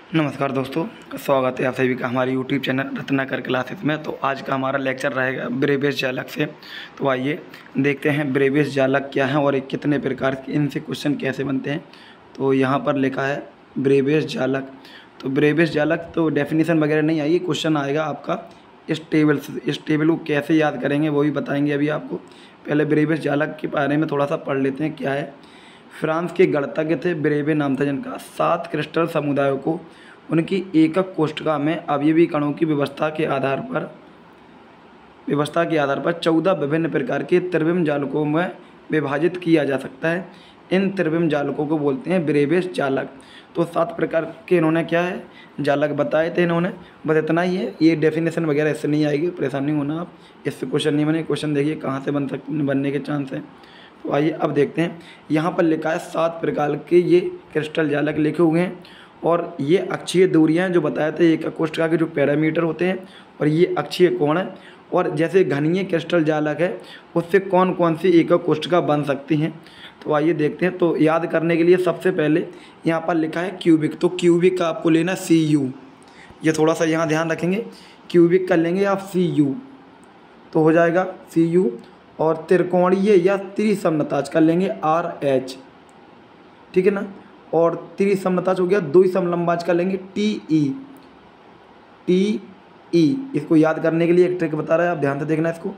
नमस्कार दोस्तों, स्वागत है आप सभी का हमारे यूट्यूब चैनल रत्नाकर क्लासेस में। तो आज का हमारा लेक्चर रहेगा ब्रेवियस जालक से। तो आइए देखते हैं ब्रेवियस जालक क्या है और ये कितने प्रकार के इनसे क्वेश्चन कैसे बनते हैं। तो यहाँ पर लिखा है ब्रेवियस जालक। तो ब्रेवियस जालक तो डेफिनेशन वगैरह नहीं आई, क्वेश्चन आएगा आपका इस टेबल से। इस टेबल को कैसे याद करेंगे वो भी बताएंगे अभी आपको। पहले ब्रेवियस जालक के बारे में थोड़ा सा पढ़ लेते हैं क्या है। फ्रांस के गणितज्ञ थे, ब्रेवे नाम था जिनका। 7 क्रिस्टल समुदायों को उनकी एकक कोष्ठका में अवयवी कणों की व्यवस्था के आधार पर 14 विभिन्न प्रकार के त्रिविम जालकों में विभाजित किया जा सकता है। इन त्रिविम जालकों को बोलते हैं ब्रेवियस जालक। तो 7 प्रकार के इन्होंने क्या है जालक बताए थे इन्होंने। बस इतना ही है, ये डेफिनेशन वगैरह इससे नहीं आएगी, परेशान नहीं होना आप। इससे क्वेश्चन नहीं बने। क्वेश्चन देखिए कहाँ से बनने के चांस हैं। तो आइए अब देखते हैं। यहाँ पर लिखा है 7 प्रकार के ये क्रिस्टल जालक लिखे हुए हैं और ये अक्षीय दूरियां जो बताए थे एक कोष्ठका के जो पैरामीटर होते हैं और ये अक्षीय कोण है। और जैसे घनीय क्रिस्टल जालक है उससे कौन कौन सी एकक कोष्ठका बन सकती हैं। तो आइए देखते हैं। तो याद करने के लिए सबसे पहले यहाँ पर लिखा है क्यूबिक। तो क्यूबिक का आपको लेना CU, ये थोड़ा सा यहाँ ध्यान रखेंगे। क्यूबिक का लेंगे आप CU तो हो जाएगा CU। और त्रिकोणीय या त्रिसमनताज का लेंगे RH, ठीक है ना। और त्रिसमनताज हो गया। द्विसमलंबाज का लेंगे TE। इसको याद करने के लिए एक ट्रिक बता रहा है, आप ध्यान से देखना इसको।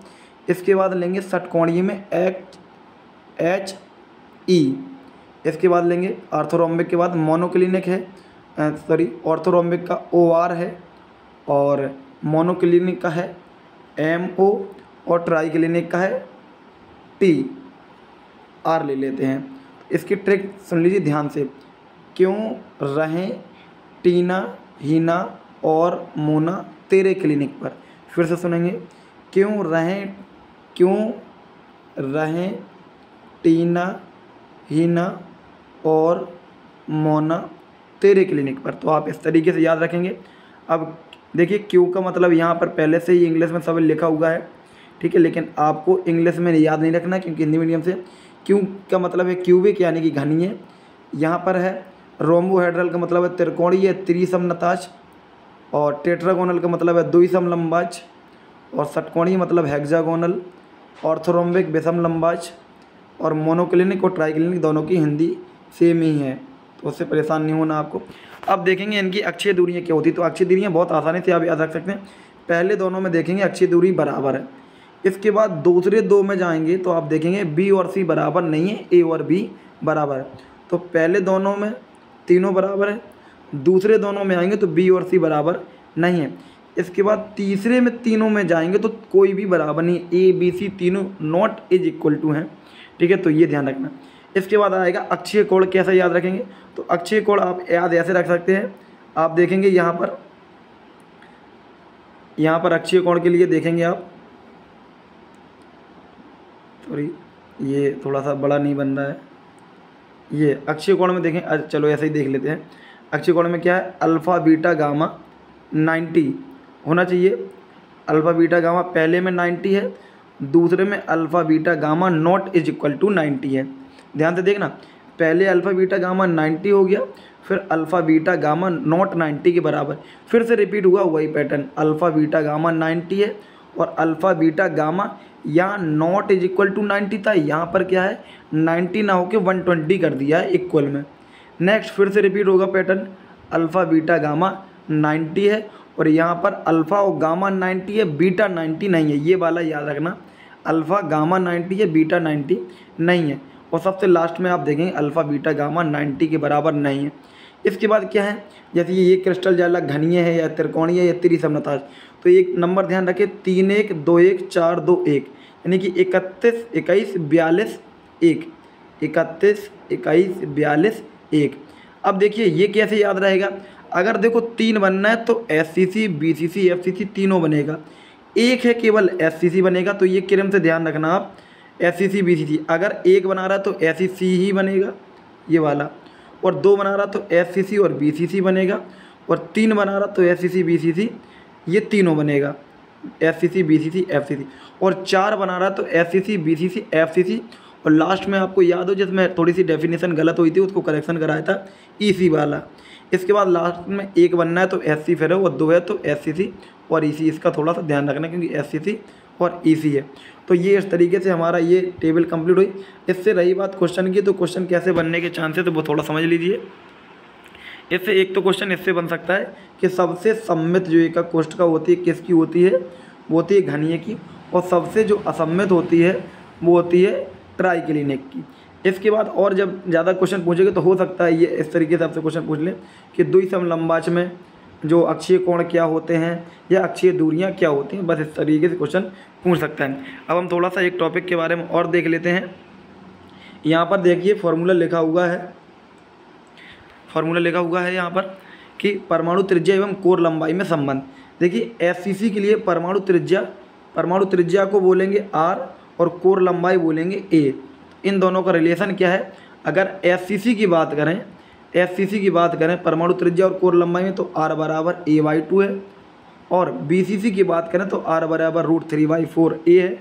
इसके बाद लेंगे षटकोणीय में HE। इसके बाद लेंगे ऑर्थोरोम्बिक के बाद मोनोक्लिनिक है, ऑर्थोरोम्बिक का OR है और मोनोक्लिनिक का है MO और ट्राइक्लिनिक का है TR ले लेते हैं। इसकी ट्रिक सुन लीजिए ध्यान से। क्यों रहें टीना, हीना और मोना तेरे क्लिनिक पर। फिर से सुनेंगे। क्यों रहें टीना, हीना और मोना तेरे क्लिनिक पर। तो आप इस तरीके से याद रखेंगे। अब देखिए क्यू का मतलब यहाँ पर पहले से ही इंग्लिश में सब लिखा हुआ है, ठीक है, लेकिन आपको इंग्लिश में याद नहीं रखना क्योंकि हिंदी मीडियम से। क्यू का मतलब है क्यूबिक यानी कि घनीय। यहाँ पर है रोम्बोहेड्रल का मतलब है त्रिकोणीय त्रिसमनताज। और टेट्रागोनल का मतलब है द्विसमलंबाज। और षटकोणीय मतलब हेक्सागोनल। ऑर्थोरोम्बिक विषमलंबाज। और मोनोक्लिनिक और ट्राइक्लिनिक दोनों की हिंदी सेम ही है, तो उससे परेशान नहीं होना आपको। अब देखेंगे इनकी अक्षीय दूरियाँ क्या होती है। तो अक्षीय दूरियाँ बहुत आसानी से आप याद रख सकते हैं। पहले दोनों में देखेंगे अक्षीय दूरी बराबर है। इसके बाद दूसरे दो में जाएंगे तो आप देखेंगे B और C बराबर नहीं है, A और B बराबर है। तो पहले दोनों में तीनों बराबर है, दूसरे दोनों में आएंगे तो B और C बराबर नहीं है। इसके बाद तीसरे में तीनों में जाएंगे तो कोई भी बराबर नहीं, A B C तीनों नॉट इज इक्वल टू हैं, ठीक है। तो ये ध्यान रखना। इसके बाद आएगा अक्षीय कोण। कैसे याद रखेंगे। तो अक्षीय कोण आप याद ऐसे रख सकते हैं। आप देखेंगे यहाँ पर अक्षीय कोण के लिए देखेंगे आप, सॉरी ये थोड़ा सा बड़ा नहीं बन रहा है। ये अक्षीय कोण में देखें, चलो ऐसे ही देख लेते हैं। अक्षीय कोण में क्या है, अल्फ़ा बीटा गामा 90 होना चाहिए। अल्फ़ा बीटा गामा पहले में 90 है, दूसरे में alpha beta gamma not is equal to 90 है। ध्यान से देखना, पहले अल्फ़ा बीटा गामा 90 हो गया, फिर अल्फ़ा बीटा गामा नॉट 90 के बराबर। फिर से रिपीट हुआ वही पैटर्न, अल्फ़ा बीटा गामा 90 है और अल्फ़ा बीटा गामा यहाँ नॉट इज इक्वल टू 90 था, यहाँ पर क्या है 90 ना होकर 120 कर दिया है इक्वल में। नेक्स्ट फिर से रिपीट होगा पैटर्न, अल्फ़ा बीटा गामा 90 है और यहाँ पर अल्फ़ा और गामा 90 है, बीटा 90 नहीं है। ये वाला याद रखना, अल्फ़ा गामा 90 है, बीटा 90 नहीं है। और सबसे लास्ट में आप देखेंगे अल्फ़ा बीटा गामा 90 के बराबर नहीं है। इसके बाद क्या है, जैसे ये क्रिस्टल जालक घनीय है या त्रिकोणीय या त्रिसमनताज। तो एक नंबर ध्यान रखें 3 1 2 1 4 2 1, यानी कि 31 21 42 1, 31 21 42 1। अब देखिए ये कैसे याद रहेगा। अगर देखो 3 बनना है तो SCC BCC FCC तीनों बनेगा। एक है केवल SCC बनेगा, तो ये क्रम से ध्यान रखना आप, SCC BCC। अगर एक बना रहा तो SCC ही बनेगा ये वाला, और 2 बना रहा तो SCC और BCC बनेगा, और 3 बना रहा तो SCC BCC ये तीनों बनेगा, SCC BCC FCC। और 4 बना रहा तो SCC BCC FCC। और लास्ट में आपको याद हो जिसमें थोड़ी सी डेफिनेशन गलत हुई थी उसको करेक्शन कराया था EC वाला, इसके बाद लास्ट में 1 बनना है तो SC फिर है, और 2 है तो SCC और EC। इसका थोड़ा सा ध्यान रखना क्योंकि SCC और EC है। तो ये इस तरीके से हमारा ये टेबल कंप्लीट हुई। इससे रही बात क्वेश्चन की, तो क्वेश्चन कैसे बनने के चांस है तो वो थोड़ा समझ लीजिए। इससे एक तो क्वेश्चन इससे बन सकता है कि सबसे सम्मित जो एक कोष्ठ का होती है किसकी होती है, वो होती है घनीय की, और सबसे जो असम्मित होती है वो होती है ट्राइक्लिनिक की। इसके बाद और जब ज़्यादा क्वेश्चन पूछेंगे तो हो सकता है ये इस तरीके से आपसे क्वेश्चन पूछ लें कि द्विसमलंबाच में जो अक्षीय कोण क्या होते हैं या अक्षीय दूरियां क्या होती हैं, बस इस तरीके से क्वेश्चन पूछ सकता है। अब हम थोड़ा सा एक टॉपिक के बारे में और देख लेते हैं। यहाँ पर देखिए फॉर्मूला लिखा हुआ है यहाँ पर कि परमाणु त्रिज्या एवं कोर लंबाई में संबंध। देखिए SCC के लिए परमाणु त्रिज्या को बोलेंगे R और कोर लंबाई बोलेंगे A। इन दोनों का रिलेशन क्या है? अगर SCC की बात करें परमाणु त्रिज्या और कोर लंबाई में तो R बराबर A/2 है, और BCC की बात करें तो R बराबर √3/4A है,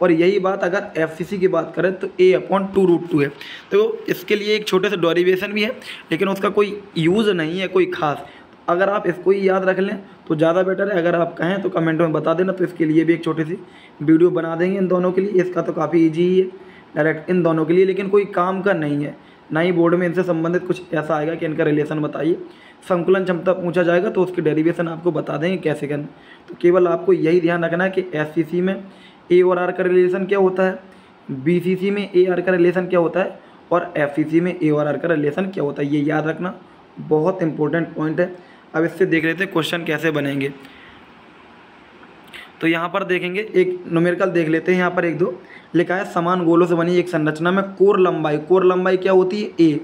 और यही बात अगर FCC की बात करें तो A/2√2 है। तो इसके लिए एक छोटे से डेरिवेशन भी है, लेकिन उसका कोई यूज़ नहीं है कोई ख़ास। अगर आप इसको ही याद रख लें तो ज़्यादा बेटर है। अगर आप कहें तो कमेंट में बता देना, तो इसके लिए भी एक छोटी सी वीडियो बना देंगे इन दोनों के लिए। इसका तो काफ़ी ईजी ही है डायरेक्ट इन दोनों के लिए, लेकिन कोई काम का नहीं है, ना ही बोर्ड में इनसे संबंधित कुछ ऐसा आएगा कि इनका रिलेशन बताइए। संकुलन क्षमता पूछा जाएगा तो उसकी डेरिवेशन आपको बता देंगे कैसे करना। तो केवल आपको यही ध्यान रखना है कि SCC में A और R का रिलेशन क्या होता है, BCC में A R का रिलेशन क्या होता है, और FCC में A और R का रिलेशन क्या होता है। ये याद रखना बहुत इंपॉर्टेंट पॉइंट है। अब इससे देख लेते हैं क्वेश्चन कैसे बनेंगे। तो यहाँ पर देखेंगे एक न्यूमेरिकल देख लेते हैं। यहाँ पर 1-2 लिखा है, समान गोलों से बनी एक संरचना में कोर लंबाई क्या होती है A।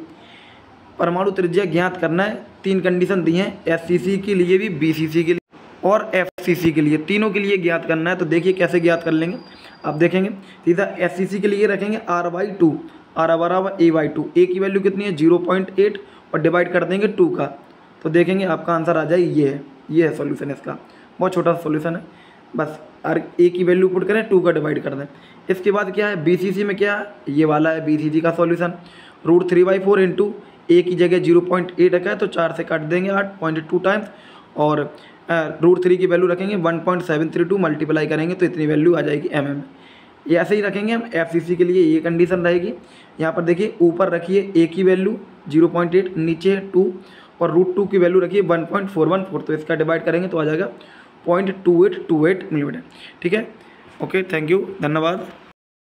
परमाणु त्रिज्या ज्ञात करना है। 3 कंडीशन दी हैं, SCC के लिए भी, BCC के लिए और FCC के लिए, तीनों के लिए ज्ञात करना है। तो देखिए कैसे ज्ञात कर लेंगे। आप देखेंगे सीधा SCC के लिए रखेंगे R/2, R बराबर A/2। A की वैल्यू कितनी है 0.8 और डिवाइड कर देंगे 2 का, तो देखेंगे आपका आंसर आ जाए ये है सॉल्यूशन इसका। बहुत छोटा सा सॉल्यूशन है, बस A की वैल्यू पुट करें 2 का डिवाइड कर दें। इसके बाद क्या है BCC में, क्या है ये वाला है BCC का सॉल्यूशन। √3/4 इंटू A की जगह 0.8 रखा है तो 4 से काट देंगे 8.2 टाइम्स, और √3 की वैल्यू रखेंगे 1.732 मल्टीप्लाई करेंगे तो इतनी वैल्यू आ जाएगी mm। ये ऐसे ही रखेंगे हम। FCC के लिए ये कंडीशन रहेगी। यहाँ पर देखिए ऊपर रखिए A की वैल्यू 0.8, नीचे 2, और √2 की वैल्यू रखिए 1.414, तो इसका डिवाइड करेंगे तो आ जाएगा 0.2828 मिलीमीटर। ठीक है, ओके, थैंक यू, धन्यवाद।